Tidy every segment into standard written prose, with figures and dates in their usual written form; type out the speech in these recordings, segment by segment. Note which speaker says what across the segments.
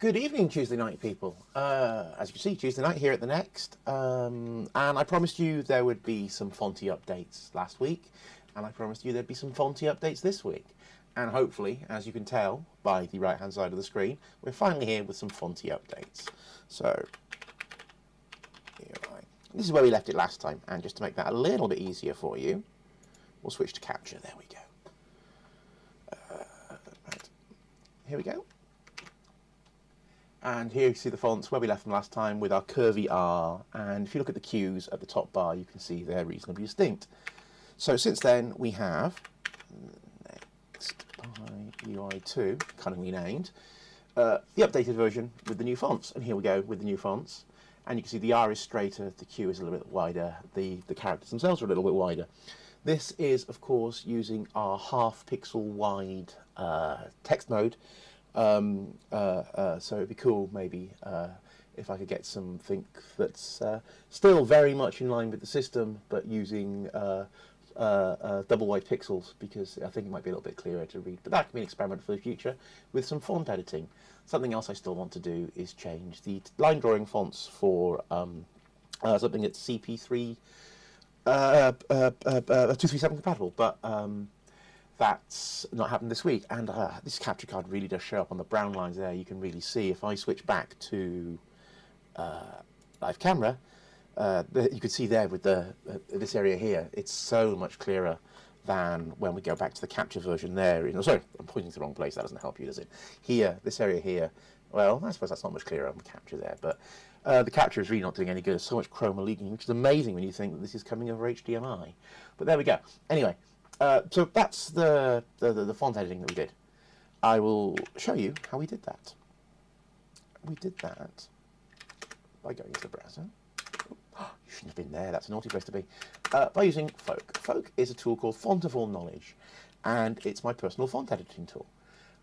Speaker 1: Good evening, Tuesday night people. As you can see, Tuesday night here at the Next. And I promised you there would be some Fonty updates last week, and I promised you there'd be some Fonty updates this week. And hopefully, as you can tell by the right-hand side of the screen, we're finally here with some Fonty updates. So, this is where we left it last time, and just to make that a little bit easier for you, we'll switch to capture. There we go. Right. Here we go. And here you see the fonts where we left them last time with our curvy R, and if you look at the Qs at the top bar, you can see they're reasonably distinct. So since then we have Next by UI2, kind of renamed, the updated version with the new fonts. And here we go with the new fonts. And you can see the R is straighter, the Q is a little bit wider, the characters themselves are a little bit wider. This is, of course, using our half pixel wide text mode. So it'd be cool maybe if I could get something that's still very much in line with the system, but using double wide pixels, because I think it might be a little bit clearer to read. But that can be an experiment for the future with some font editing. Something else I still want to do is change the line drawing fonts for something that's CP3 237 compatible, but that's not happened this week. And this capture card really does show up on the brown lines there. You can really see if I switch back to live camera, you can see there with this area here, it's so much clearer than when we go back to the capture version there. Sorry, I'm pointing to the wrong place. That doesn't help you, does it? Here, this area here, well, I suppose that's not much clearer on the capture there, but the capture is really not doing any good. There's so much chroma leaking, which is amazing when you think that this is coming over HDMI. But there we go. Anyway, so that's the font editing that we did. I will show you how we did that. We did that by going into the browser. Oh, you shouldn't have been there. That's a naughty place to be. By using Folk. Folk is a tool called Font of All Knowledge, and it's my personal font editing tool.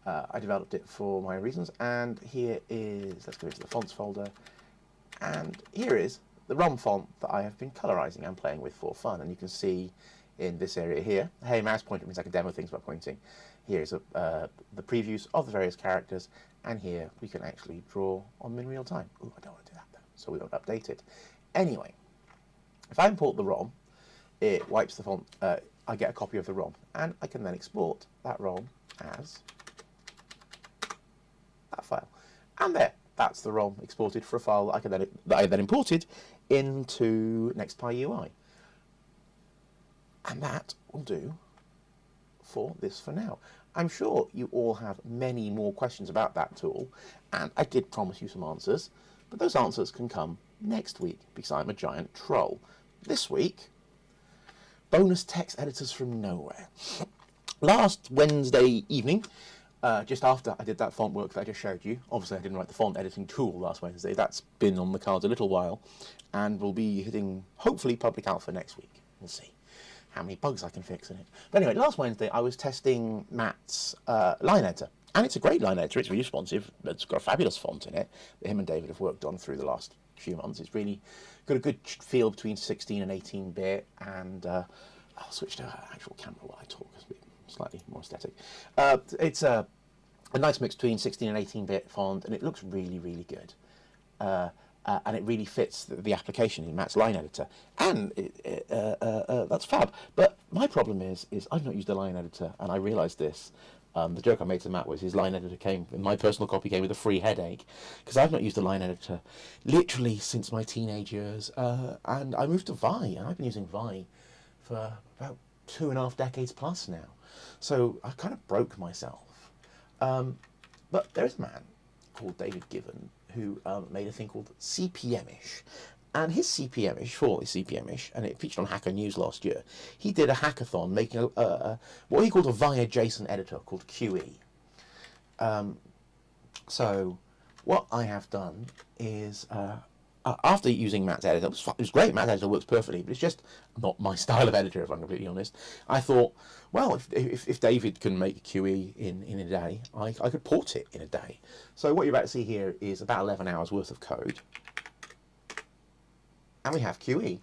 Speaker 1: I developed it for my reasons, and here is, let's go into the fonts folder, and here is the ROM font that I have been colorizing and playing with for fun. And you can see in this area here, hey, mouse pointer means I can demo things by pointing. Here's the previews of the various characters, and here we can actually draw on them in real time. Ooh, I don't want to do that though, so we won't update it. Anyway, if I import the ROM, it wipes the font, I get a copy of the ROM, and I can then export that ROM as that file. And there, that's the ROM exported for a file that I then imported into NextPy UI. And that will do for this for now. I'm sure you all have many more questions about that tool, and I did promise you some answers, but those answers can come next week because I'm a giant troll. This week, bonus text editors from nowhere. Last Wednesday evening, just after I did that font work that I just showed you, obviously I didn't write the font editing tool last Wednesday, that's been on the cards a little while, and will be hitting, hopefully, public alpha next week. We'll see how many bugs I can fix in it. But anyway, last Wednesday I was testing Matt's line editor, and it's a great line editor. It's really responsive. It's got a fabulous font in it that him and David have worked on through the last few months. It's really got a good feel between 16 and 18-bit, and I'll switch to actual camera while I talk. It's a bit slightly more aesthetic. It's a nice mix between 16 and 18-bit font, and it looks really, really good. And it really fits the application in Matt's line editor, and that's fab. But my problem is I've not used a line editor, and I realised this. The joke I made to Matt was his line editor my personal copy came with a free headache, because I've not used a line editor literally since my teenage years, and I moved to Vi, and I've been using Vi for about 2.5 decades plus now. So I kind of broke myself. But there's a man called David Given who made a thing called CPM-ish. And his CPM-ish, for his CPM-ish, and it featured on Hacker News last year, he did a hackathon making what he called a Vi adjacent editor called QE. So what I have done is, after using Matt's editor, it was great, Matt's editor works perfectly, but it's just not my style of editor, if I'm completely honest. I thought, well, if David can make QE in a day, I could port it in a day. So what you're about to see here is about 11 hours worth of code. And we have QE.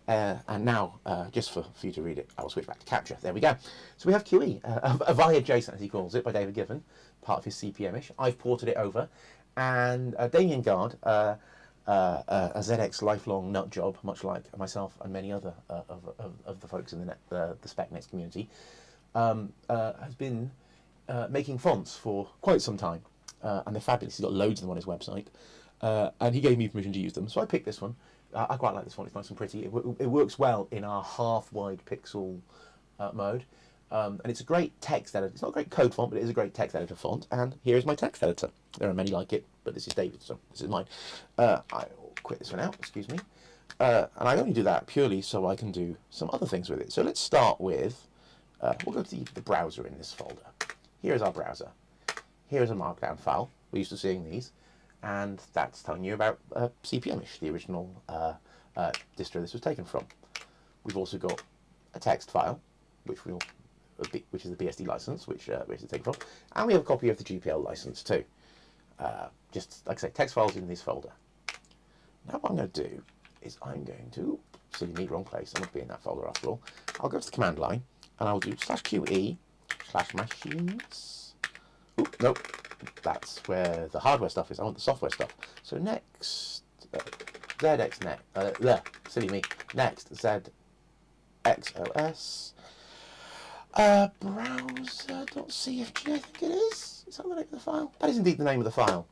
Speaker 1: And now, just for you to read it, I'll switch back to capture. There we go. So we have QE, a Vi adjacent, as he calls it, by David Given, part of his CPM-ish. I've ported it over, And Damien Guard, a ZX lifelong nut job, much like myself and many other of the folks in the SpecNext community, has been making fonts for quite some time, and they're fabulous. He's got loads of them on his website, and he gave me permission to use them. So I picked this one. I quite like this font. It's nice and pretty. It works well in our half-wide pixel mode. And it's a great text editor. It's not a great code font, but it is a great text editor font. And here is my text editor. There are many like it, but this is David's, so this is mine. I will quit this one out, excuse me. And I only do that purely so I can do some other things with it. So let's start with, we'll go to the browser in this folder. Here's our browser. Here's a markdown file. We're used to seeing these. And that's telling you about CPM-ish, the original distro this was taken from. We've also got a text file, which is the BSD license, which is taken from, and we have a copy of the GPL license too. Just like I say, text files in this folder. Now what I'm going to do is I'm going to, silly me, wrong place, I'm going to be in that folder after all. I'll go to the command line, and I'll do /QE/machines. Oop, nope, that's where the hardware stuff is. I want the software stuff. So next, ZXNet, silly me, next ZXOS. Browser.cfg, I think it is. Is that the name of the file? That is indeed the name of the file.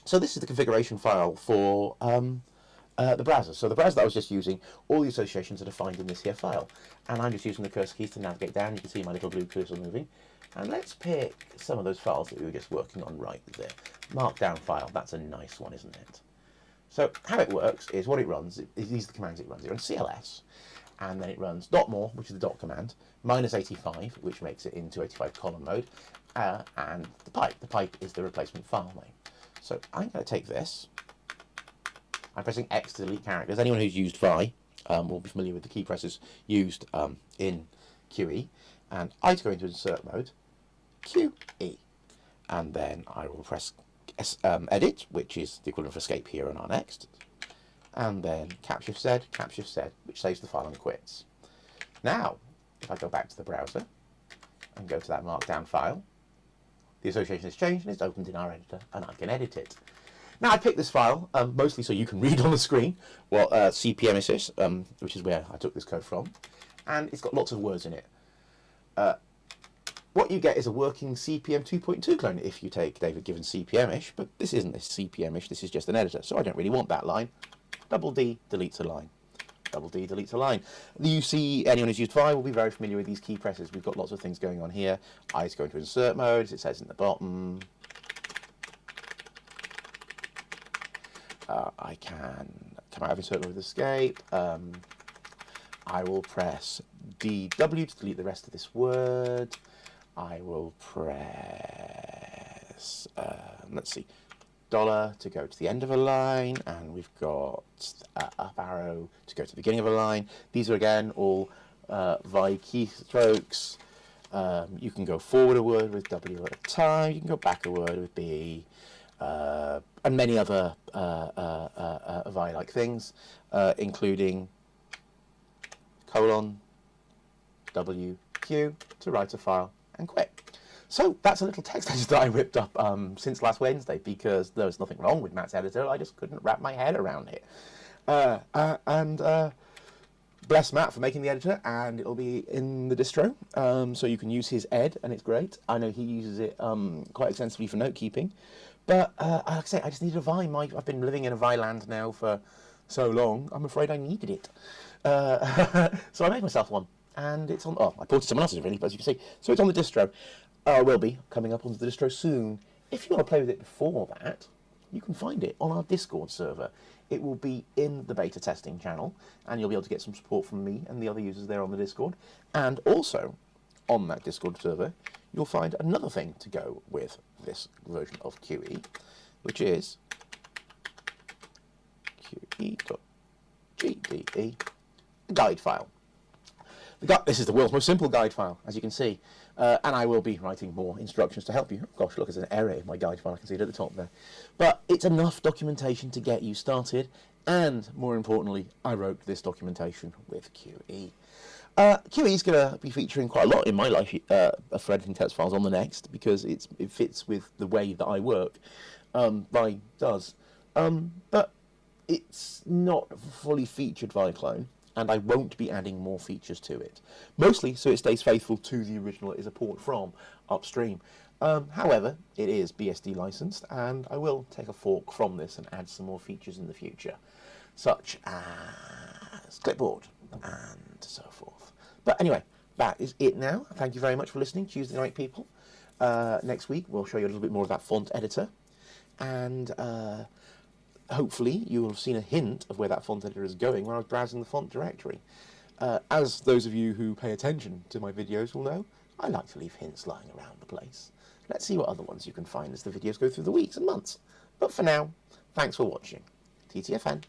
Speaker 1: So this is the configuration file for the browser. So the browser that I was just using, all the associations are defined in this here file. And I'm just using the cursor keys to navigate down. You can see my little blue cursor moving. And let's pick some of those files that we were just working on right there. Markdown file, that's a nice one, isn't it? So how it works is what it runs, these are the commands it runs. It runs CLS, and then it runs .more, which is the dot command, -85, which makes it into 85 column mode, and the pipe. The pipe is the replacement file name. So I'm going to take this. I'm pressing X to delete characters. Anyone who's used Vi will be familiar with the key presses used in QE. And I to go into insert mode, QE. And then I will press edit, which is the equivalent of escape here on our next. And then Cap-Shift-Z, which saves the file and quits. Now, if I go back to the browser and go to that markdown file, the association has changed and it's opened in our editor, and I can edit it. Now, I picked this file mostly so you can read on the screen what CPM is, which is where I took this code from, and it's got lots of words in it. What you get is a working CPM 2.2 clone if you take David Given's CPM-ish, but this isn't this CPM-ish, this is just an editor, so I don't really want that line. Double D deletes a line. Double D deletes a line. You see, anyone who's used Vi will be very familiar with these key presses. We've got lots of things going on here. I is going to insert mode, as it says in the bottom. I can come out of insert mode with escape. I will press DW to delete the rest of this word. I will press, let's see, $ to go to the end of a line, and we've got up arrow to go to the beginning of a line. These are again all Vi keystrokes. You can go forward a word with W at a time. You can go back a word with B, and many other Vi-like things, including colon, W, Q to write a file and quit. So that's a little text editor that I whipped up since last Wednesday, because there was nothing wrong with Matt's editor. I just couldn't wrap my head around it. Bless Matt for making the editor, and it'll be in the distro, so you can use his ed, and it's great. I know he uses it quite extensively for note keeping, but like I say, I just needed a Vi. I've been living in a Vi land now for so long, I'm afraid I needed it. So I made myself one, and it's on, I ported someone else's really, but as you can see, so it's on the distro. Will be coming up onto the distro soon. If you want to play with it before that, you can find it on our Discord server. It will be in the beta testing channel, and you'll be able to get some support from me and the other users there on the Discord. And also, on that Discord server, you'll find another thing to go with this version of QE, which is QE.gde, a guide file. This is the world's most simple guide file, as you can see, and I will be writing more instructions to help you. Oh, gosh, look, there's an error in my guide file, I can see it at the top there. But it's enough documentation to get you started, and more importantly, I wrote this documentation with QE. QE is going to be featuring quite a lot in my life for editing text files on the next, because it fits with the way that I work. by does. But it's not fully featured via clone, and I won't be adding more features to it. Mostly so it stays faithful to the original it is a port from upstream. However, it is BSD licensed, and I will take a fork from this and add some more features in the future, such as clipboard and so forth. But anyway, that is it now. Thank you very much for listening, Tuesday night people. Next week we'll show you a little bit more of that font editor, and hopefully you will have seen a hint of where that font editor is going when I was browsing the font directory. As those of you who pay attention to my videos will know, I like to leave hints lying around the place. Let's see what other ones you can find as the videos go through the weeks and months. But for now, thanks for watching. TTFN.